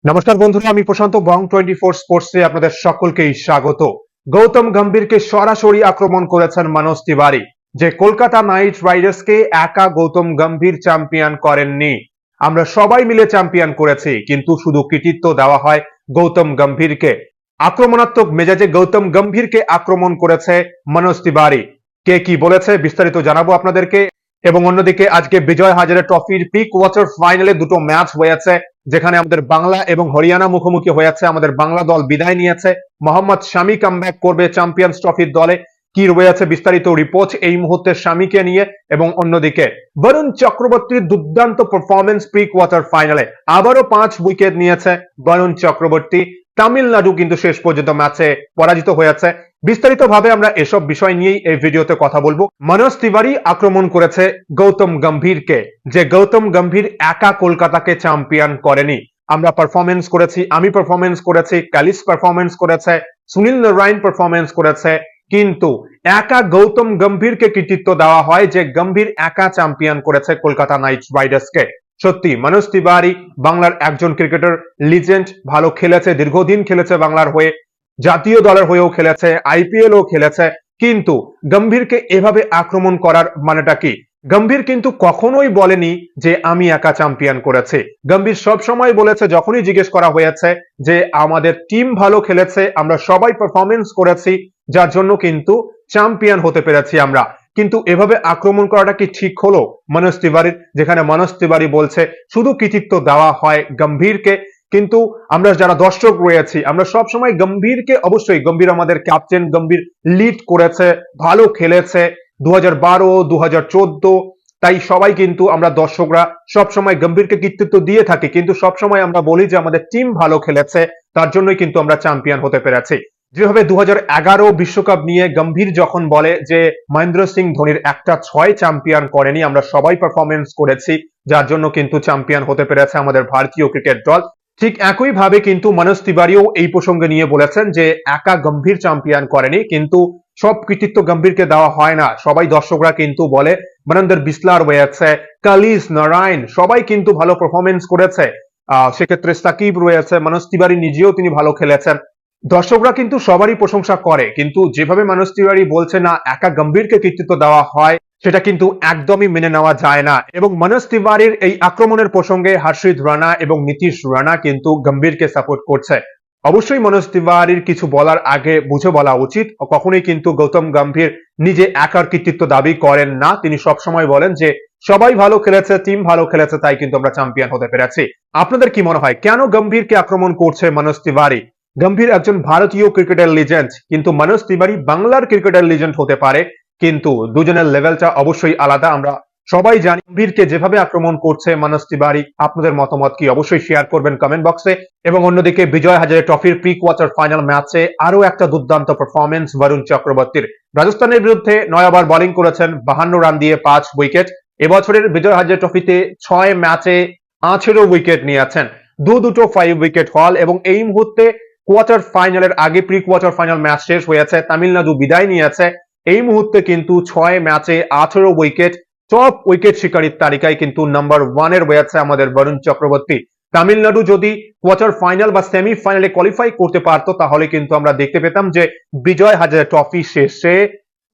নমস্কার বন্ধুরা, আমি প্রশান্ত বং 24 স্পোর্টসে আপনাদের সকলকেই স্বাগত। গৌতম গম্ভীরকে সরাসরি আক্রমণ করেছেন মনোজ তিওয়ারি। যে কলকাতা নাইট রাইডার্সকে একা গৌতম গম্ভীর চ্যাম্পিয়ন করেননি, আমরা সবাই মিলে চ্যাম্পিয়ন করেছি, কিন্তু শুধু কৃতিত্ব দেওয়া হয় গৌতম গম্ভীরকে। আক্রমণাত্মক মেজাজে গৌতম গম্ভীরকে আক্রমণ করেছে মনোজ তিওয়ারি। কে কি বলেছে বিস্তারিত জানাবো আপনাদেরকে। এবং অন্যদিকে আজকে বিজয় হাজারে ট্রফির প্রি কোয়ার্টার ফাইনালে দুটো ম্যাচ হয়েছে, যেখানে আমাদের বাংলা এবং হরিয়ানা মুখোমুখি হয়েছে। আমাদের বাংলা দল বিদায় নিয়েছে, মোহাম্মদ শামি কামব্যাক করবে চ্যাম্পিয়ন্স ট্রফির দলে। কি রয়েছে বিস্তারিত রিপোর্ট এই মুহূর্তে শামিকে নিয়ে। এবং অন্যদিকে বরুণ চক্রবর্তীর দুর্দান্ত পারফরমেন্স প্রি কোয়ার্টার ফাইনালে, আবারও 5 উইকেট নিয়েছে বরুণ চক্রবর্তী। তামিলনাড়ু কিন্তু শেষ পর্যন্ত ম্যাচে পরাজিত হয়েছে। বিস্তারিত ভাবে আমরা এসব বিষয় নিয়েই এই ভিডিওতে কথা বলবো। মনোজ তিওয়ারি আক্রমণ করেছে গৌতম গম্ভীরকে, যে গৌতম গম্ভীর একা কলকাতাকে চ্যাম্পিয়ন করেনি। আমরা পারফরমেন্স করেছি, আমি পারফরমেন্স করেছি, ক্যালিস পারফরমেন্স করেছে, সুনীল নারায়ণ পারফরমেন্স করেছে, কিন্তু একা গৌতম গম্ভীরকে কৃতিত্ব দেওয়া হয় যে গম্ভীর একা চ্যাম্পিয়ন করেছে কলকাতা নাইট রাইডার্সকে। সত্যি মনোজ তিওয়ারি বাংলার একজন ক্রিকেটার, লিজেন্ড, ভালো খেলেছে, দীর্ঘদিন খেলেছে বাংলার হয়ে, জাতীয় দলের হয়েও খেলেছে, আইপিএল ও খেলেছে, কিন্তু গম্ভীরকে এভাবে আক্রমণ করার মানেটা কি? গম্ভীর কিন্তু কখনোই বলেনি যে আমি একা চ্যাম্পিয়ন করেছি। গম্ভীর সব সময় বলেছে, যখনই জিজ্ঞেস করা হয়েছে, যে আমাদের টিম ভালো খেলেছে, আমরা সবাই পারফরমেন্স করেছি, যার জন্য কিন্তু চ্যাম্পিয়ন হতে পেরেছি আমরা। কিন্তু এভাবে আক্রমণ করাটা কি ঠিক হলো মনোজ তিওয়ারির? যেখানে মনোজ তিওয়ারি বলছে শুধু কৃতিত্ব দেওয়া হয় গম্ভীরকে, কিন্তু আমরা যারা দর্শক রয়েছি আমরা সব সময় গম্ভীরকে, অবশ্যই গম্ভীর আমাদের ক্যাপ্টেন, গম্ভীর লিড করেছে, ভালো খেলেছে 2012, 2014, তাই সবাই কিন্তু আমরা দর্শকরা সব সময় গম্ভীরকে কৃতিত্ব দিয়ে থাকি, কিন্তু সব সময় আমরা বলি যে আমাদের টিম ভালো খেলেছে, তার জন্যই কিন্তু আমরা চ্যাম্পিয়ন হতে পেরেছি। যেভাবে 2011 বিশ্বকাপ নিয়ে গম্ভীর যখন বলে যে মহেন্দ্র সিং ধোনির একটা 6 চ্যাম্পিয়ন করেনি, আমরা সবাই পারফরমেন্স করেছি, যার জন্য কিন্তু চ্যাম্পিয়ন হতে পেরেছে আমাদের ভারতীয় ক্রিকেট দল। ঠিক একই ভাবে কিন্তু মনোজ তিওয়ারিও এই প্রসঙ্গে নিয়ে বলেছেন যে একা গম্ভীর চ্যাম্পিয়ন করেনি, কিন্তু সব কৃতিত্ব গম্ভীরকে দেওয়া হয় না। সবাই দর্শকরা কিন্তু বলে মনিন্দর বিসলার রয়েছে, কালিস, নারায়ণ, সবাই কিন্তু ভালো পারফরমেন্স করেছে। সেক্ষেত্রে সাকিব রয়েছে, মনোজ তিওয়ারি নিজেও তিনি ভালো খেলেছেন। দর্শকরা কিন্তু সবারই প্রশংসা করে, কিন্তু যেভাবে মনোজ তিওয়ারি বলছে না একা গম্ভীরকে কৃতিত্ব দেওয়া হয়, সেটা কিন্তু একদমই মেনে নেওয়া যায় না। এবং মনোজ তিওয়ারির এই আক্রমণের প্রসঙ্গে হর্ষিত রানা এবং নীতিশ রানা কিন্তু গম্ভীরকে সাপোর্ট করছে। অবশ্যই মনোজ তিওয়ারির কিছু বলার আগে বুঝে বলা উচিত। কখনোই কিন্তু গৌতম গম্ভীর নিজে একার কৃতিত্ব দাবি করেন না, তিনি সবসময় বলেন যে সবাই ভালো খেলেছে, টিম ভালো খেলেছে, তাই কিন্তু আমরা চ্যাম্পিয়ন হতে পেরেছি। আপনাদের কি মনে হয়, কেন গম্ভীরকে আক্রমণ করছে মনোজ তিওয়ারি? গম্ভীর একজন ভারতীয় ক্রিকেটের লিজেন্ড, কিন্তু মনোজ তিওয়ারি বাংলার ক্রিকেটের লিজেন্ড হতে পারে, কিন্তু দুজনের লেভেলটা অবশ্যই আলাদা। আমরা সবাই জানি গম্ভীরকে যেভাবে আক্রমণ করছে মনোজ তিওয়ারি। আপনাদের মতামত কি অবশ্যই শেয়ার করবেন কমেন্ট বক্সে। এবং অন্যদিকে বিজয় হাজারে ট্রফির প্রি কোয়ার্টার ফাইনাল ম্যাচে আরো একটা দুর্দান্ত পারফরমেন্স বরুণ চক্রবর্তীর। রাজস্থানের বিরুদ্ধে 9 ওভার বোলিং করেছেন, 52 রান দিয়ে 5 উইকেট। এবছরের বিজয় হাজারে ট্রফিতে 6 ম্যাচে 18 উইকেট নিয়েছেন, দুটো 5 উইকেট হল। এবং এই মুহূর্তে কোয়ার্টার ফাইনালের আগে প্রি কোয়ার্টার ফাইনাল ম্যাচ শেষ হয়েছে, তামিলনাড়ু বিদায় নিয়েছে। এই মুহূর্তে কিন্তু 6 ম্যাচে 18 উইকেট, টপ উইকেট শিকারীর তালিকায় কিন্তু নাম্বার 1 এর রয়েছে আমাদের বরুণ চক্রবর্তী। তামিলনাড়ু যদি কোয়ার্টার ফাইনাল বা সেমি ফাইনালে কোয়ালিফাই করতে পারতো, তাহলে কিন্তু আমরা দেখতে পেতাম যে বিজয় হাজারে ট্রফি শেষে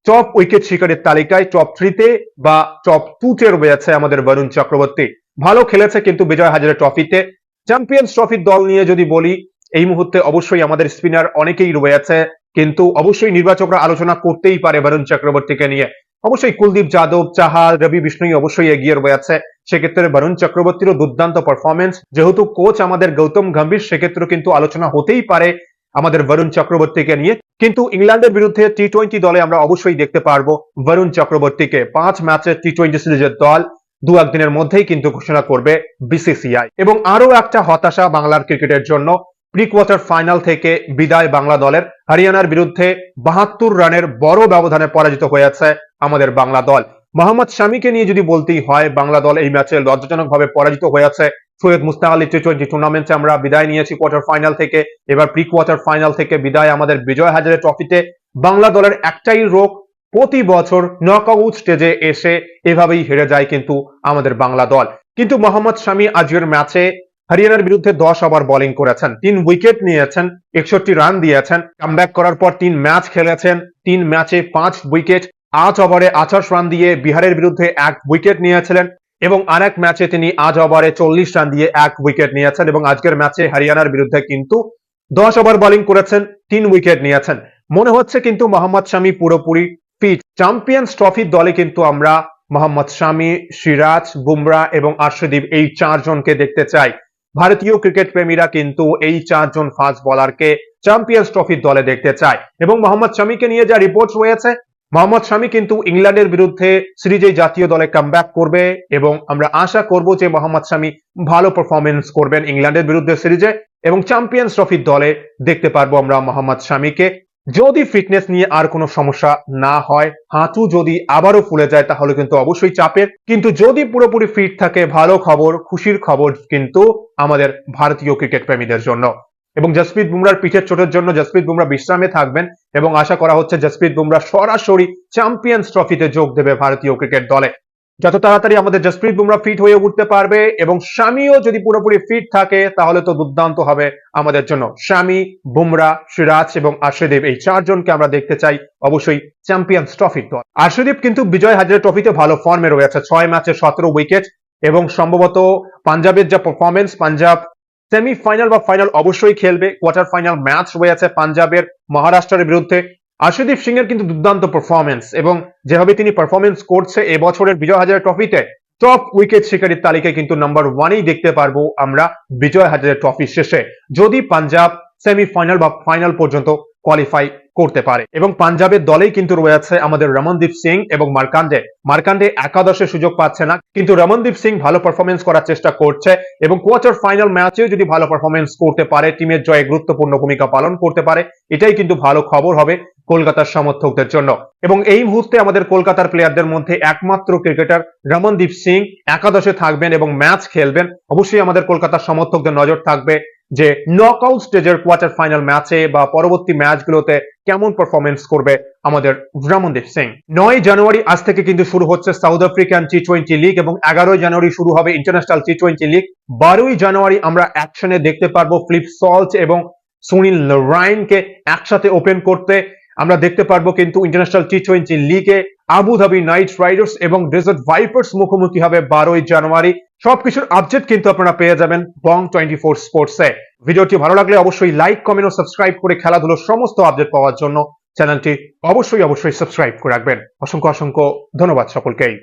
টপ উইকেট শিকারীর তালিকায় টপ 3 তে বা টপ 2 তে রয়েছে আমাদের বরুণ চক্রবর্তী। ভালো খেলেছে কিন্তু বিজয় হাজারে ট্রফিতে। চ্যাম্পিয়ন্স ট্রফির দল নিয়ে যদি বলি, এই মুহূর্তে অবশ্যই আমাদের স্পিনার অনেকেই রয়েছে, কিন্তু অবশ্যই নির্বাচকরা আলোচনা করতেই পারে বরুণ চক্রবর্তীকে নিয়ে। অবশ্যই কুলদীপ যাদব, চাহাল, রবি বিষ্ণুই অবশ্যই এগিয়ে রয়েছে। সেক্ষেত্রে বরুণ চক্রবর্তীরও দুর্দান্ত পারফরমেন্স, যেহেতু কোচ আমাদের গৌতম গম্ভীর, সেক্ষেত্রে কিন্তু আলোচনা হতেই পারে আমাদের বরুণ চক্রবর্তীকে নিয়ে। কিন্তু ইংল্যান্ডের বিরুদ্ধে টি-20 দলে আমরা অবশ্যই দেখতে পারবো বরুণ চক্রবর্তীকে। 5 ম্যাচের টি-20 সিরিজের দল 2-1 দিনের মধ্যেই কিন্তু ঘোষণা করবে বিসিসিআই। এবং আরো একটা হতাশা বাংলার ক্রিকেটের জন্য, প্রি কোয়ার্টার ফাইনাল থেকে বিদায় বাংলা দলের। হরিয়ানার বিরুদ্ধে 72 রানের বড় ব্যবধানে পরাজিত হয়েছে আমাদের বাংলা দল। মোহাম্মদ শামিকে নিয়ে যদি বলতেই হয়, বাংলা দল এই ম্যাচে লজ্জাজনক ভাবে পরাজিত হয়েছে। সৈয়দ মুস্তাক আলী টি-20 টুর্নামেন্টে আমরা বিদায় নিয়েছি কোয়ার্টার ফাইনাল থেকে, এবার প্রি কোয়ার্টার ফাইনাল থেকে বিদায় আমাদের বিজয় হাজারে ট্রফিতে। বাংলা দলের একটাই রোগ, প্রতি বছর নকআউট স্টেজে এসে এভাবেই হেরে যায় কিন্তু আমাদের বাংলা দল। কিন্তু মোহাম্মদ শামি আজকের ম্যাচে হরিয়ানার বিরুদ্ধে 10 ওভার বোলিং করেছেন, 3 উইকেট নিয়েছেন, 61 রান দিয়েছেন। কামব্যাক করার পর 3 ম্যাচ খেলেছেন, 3 ম্যাচে 5 উইকেট, 8 ওভারে 28 রান দিয়ে বিহারের বিরুদ্ধে 1 উইকেট নিয়েছিলেন এবং আরেক ম্যাচে তিনি 8 ওভারে 40 রান দিয়ে 1 উইকেট নিয়েছেন এবং আজকের ম্যাচে হরিয়ানার বিরুদ্ধে কিন্তু 10 ওভার বোলিং করেছেন, 3 উইকেট নিয়েছেন। মনে হচ্ছে কিন্তু মোহাম্মদ শামি পুরোপুরি ফিট। চ্যাম্পিয়ন্স ট্রফির দলে কিন্তু আমরা মোহাম্মদ শামি, সিরাজ, বুমরা এবং আর্শদীপ এই 4 জনকে দেখতে চাই। ভারতীয় ক্রিকেট প্রেমীরা কিন্তু এই 4 জন ফাস্ট বোলারকে চ্যাম্পিয়ন্স ট্রফির দলে দেখতে চায় এবং মোহাম্মদ শামিকে নিয়ে যা রিপোর্ট রয়েছে, মোহাম্মদ শামি কিন্তু ইংল্যান্ডের বিরুদ্ধে সিরিজে জাতীয় দলে কামব্যাক করবে এবং আমরা আশা করব যে মোহাম্মদ শামি ভালো পারফরমেন্স করবেন ইংল্যান্ডের বিরুদ্ধে সিরিজে এবং চ্যাম্পিয়ন্স ট্রফির দলে দেখতে পারবো আমরা মোহাম্মদ শামিকে। যদি ফিটনেস নিয়ে আর কোনো সমস্যা না হয়, হাঁটু যদি আবারও ফুলে যায় তাহলে কিন্তু অবশ্যই চাপের, কিন্তু যদি পুরোপুরি ফিট থাকে ভালো খবর, খুশির খবর কিন্তু আমাদের ভারতীয় ক্রিকেট প্রেমীদের জন্য। এবং জসপ্রীত বুমরার পিঠের চোটের জন্য জসপ্রীত বুমরা বিশ্রামে থাকবেন এবং আশা করা হচ্ছে জসপ্রীত বুমরা সরাসরি চ্যাম্পিয়ন্স ট্রফিতে যোগ দেবে ভারতীয় ক্রিকেট দলে। যত তাড়াতাড়ি আমাদের জসপ্রীত বুমরা ফিট হয়ে উঠতে পারবে এবং শামিও যদি পুরোপুরি ফিট থাকে তাহলে তো দুর্দান্ত হবে আমাদের জন্য। শামি, বুমরা, সিরাজ এবং আর্শদীপ এই 4 জনকে আমরা দেখতে চাই অবশ্যই চ্যাম্পিয়ন্স ট্রফির দল। আর্শদীপ কিন্তু বিজয় হাজারে ট্রফিতে ভালো ফর্মে রয়েছে, 6 ম্যাচে 17 উইকেট এবং সম্ভবত পাঞ্জাবের যা পারফরমেন্স, পাঞ্জাব সেমিফাইনাল বা ফাইনাল অবশ্যই খেলবে। কোয়ার্টার ফাইনাল ম্যাচ রয়েছে পাঞ্জাবের মহারাষ্ট্রের বিরুদ্ধে। আর্শদীপ সিং এর কিন্তু দুর্দান্ত পারফরমেন্স এবং যেভাবে তিনি পারফরমেন্স করছে এবছরের বিজয় হাজারে ট্রফিতে টপ উইকেট শিকারীর তালিকায় কিন্তু নাম্বার 1-এই দেখতে পারবো আমরা বিজয় হাজারে ট্রফি শেষে, যদি পাঞ্জাব সেমিফাইনাল বা ফাইনাল পর্যন্ত কোয়ালিফাই করতে পারে। এবং পাঞ্জাবের দলেই কিন্তু রয়েছে আমাদের রমনদীপ সিং এবং মার্কান্ডে একাদশে সুযোগ পাচ্ছে না, কিন্তু রমনদীপ সিং ভালো পারফরমেন্স করার চেষ্টা করছে এবং কোয়ার্টার ফাইনাল ম্যাচেও যদি ভালো পারফরমেন্স করতে পারে, টিমের জয়ে গুরুত্বপূর্ণ ভূমিকা পালন করতে পারে, এটাই কিন্তু ভালো খবর হবে কলকাতার সমর্থকদের জন্য। এবং এই মুহূর্তে আমাদের কলকাতার প্লেয়ারদের মধ্যে একমাত্র ক্রিকেটার রমনদীপ সিং একাদশে থাকবেন এবং ম্যাচ খেলবেন। অবশ্যই আমাদের কলকাতার সমর্থকদের নজর থাকবে যে নকআউট স্টেজের কোয়ার্টার ফাইনাল ম্যাচে বা পরবর্তী ম্যাচগুলোতে কেমন পারফরমেন্স করবে আমাদের রমনদীপ সিং। 9 জানুয়ারি আজ থেকে কিন্তু শুরু হচ্ছে সাউথ আফ্রিকান টি20 লিগ এবং 11 জানুয়ারি শুরু হবে ইন্টারন্যাশনাল টি20 লিগ। 12 জানুয়ারি আমরা অ্যাকশনে দেখতে পারবো ফ্লিপ সল্ট এবং সুনীল নারায়ণকে একসাথে ওপেন করতে। আমরা দেখতে পারবো কিন্তু ইন্টারন্যাশনাল টি20 লিগে আবুধাবি নাইট রাইডার্স এবং ডেজার্ট ভাইপার্স মুখোমুখি হবে 12 জানুয়ারি। সবকিছুর আপডেট কিন্তু আপনারা পেয়ে যাবেন বং 24 স্পোর্টসে। ভিডিওটি ভালো লাগলে অবশ্যই লাইক, কমেন্ট ও সাবস্ক্রাইব করে খেলাধুলোর সমস্ত আপডেট পাওয়ার জন্য চ্যানেলটি অবশ্যই সাবস্ক্রাইব করে রাখবেন। অসংখ্য ধন্যবাদ সকলকেই।